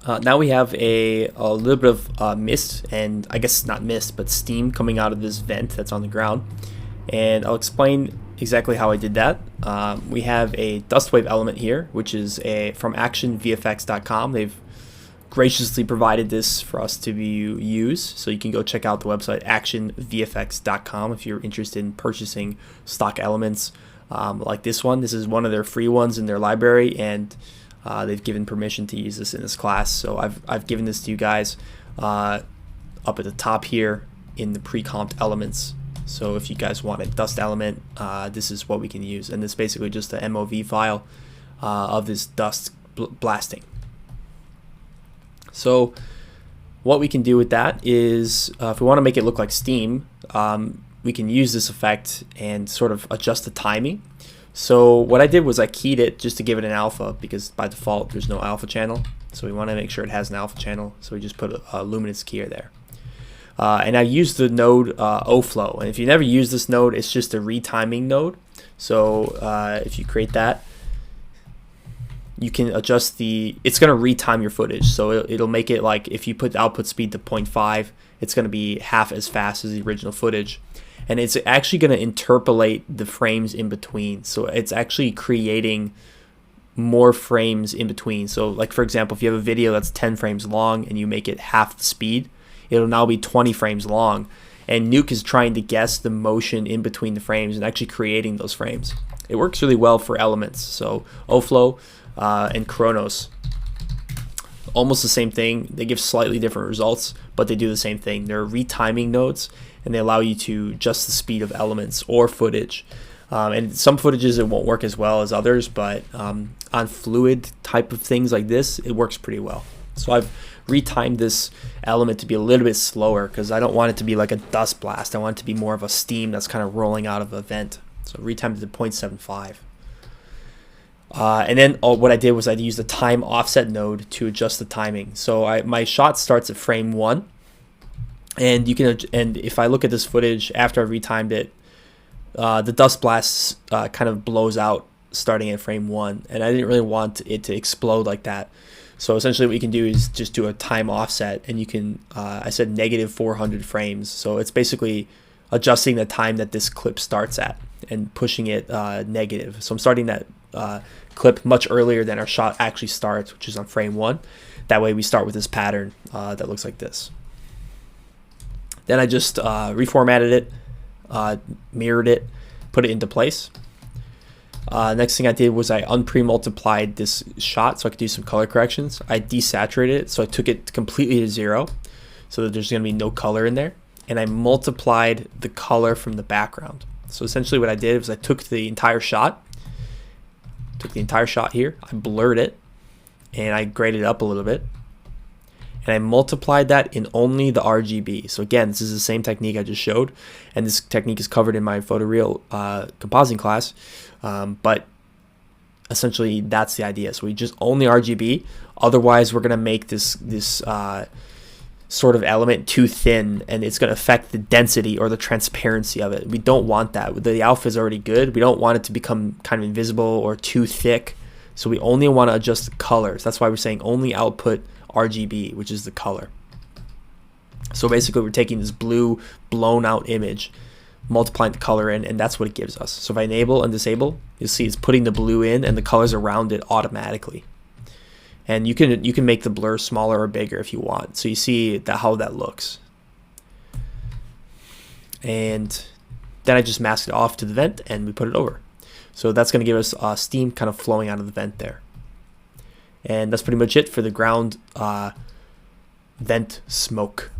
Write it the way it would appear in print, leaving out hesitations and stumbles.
Now we have a little bit of mist, and I guess not mist, but steam coming out of this vent that's on the ground. And I'll explain exactly how I did that. We have a dust wave element here, which is from actionvfx.com. They've graciously provided this for us to use, so you can go check out the website actionvfx.com if you're interested in purchasing stock elements like this one. This is one of their free ones in their library, and they've given permission to use this in this class. So I've given this to you guys up at the top here in the pre-comped elements. So if you guys want a dust element, this is what we can use, and it's basically just a MOV file of this dust blasting. So what we can do with that is, if we want to make it look like steam, we can use this effect and sort of adjust the timing. So what I did was I keyed it just to give it an alpha, because by default there's no alpha channel. So we want to make sure it has an alpha channel. So we just put a luminance keyer there. And I used the node OFlow. And if you never use this node, it's just a retiming node. So if you create that, you can adjust it's going to retime your footage. So it'll make it like if you put the output speed to 0.5, it's going to be half as fast as the original footage. And it's actually going to interpolate the frames in between. So it's actually creating more frames in between. So like, for example, if you have a video that's 10 frames long and you make it half the speed, it'll now be 20 frames long. And Nuke is trying to guess the motion in between the frames and actually creating those frames. It works really well for elements. So OFlow and Chronos, almost the same thing. They give slightly different results, but they do the same thing. They're retiming nodes, and they allow you to adjust the speed of elements or footage. And some footages it won't work as well as others, but on fluid type of things like this, it works pretty well. So I've retimed this element to be a little bit slower because I don't want it to be like a dust blast. I want it to be more of a steam that's kind of rolling out of a vent. So retimed it to 0.75. And then what I did was I used the time offset node to adjust the timing. So my shot starts at frame 1. And if I look at this footage after I retimed it, the dust blast kind of blows out starting at frame 1, and I didn't really want it to explode like that. So essentially what you can do is just do a time offset, and you can, I said negative 400 frames. So it's basically adjusting the time that this clip starts at and pushing it negative. So I'm starting that clip much earlier than our shot actually starts, which is on frame 1. That way we start with this pattern that looks like this. Then I just reformatted it, mirrored it, put it into place. Next thing I did was I unpre-multiplied this shot so I could do some color corrections. I desaturated it, so I took it completely to 0 so that there's going to be no color in there. And I multiplied the color from the background. So essentially what I did was I took the entire shot here, I blurred it, and I graded it up a little bit. And I multiplied that in only the RGB. So again, this is the same technique I just showed, and this technique is covered in my photoreal compositing class. But essentially, that's the idea. So we just only RGB. Otherwise, we're gonna make this sort of element too thin, and it's gonna affect the density or the transparency of it. We don't want that. The alpha is already good. We don't want it to become kind of invisible or too thick. So we only want to adjust the colors. That's why we're saying only output RGB, which is the color. So basically we're taking this blue blown out image, multiplying the color in, and that's what it gives us. So if I enable and disable, you'll see it's putting the blue in and the colors around it automatically. And you can make the blur smaller or bigger if you want. So you see how that looks. And then I just mask it off to the vent and we put it over. So that's going to give us steam kind of flowing out of the vent there. And that's pretty much it for the ground vent smoke.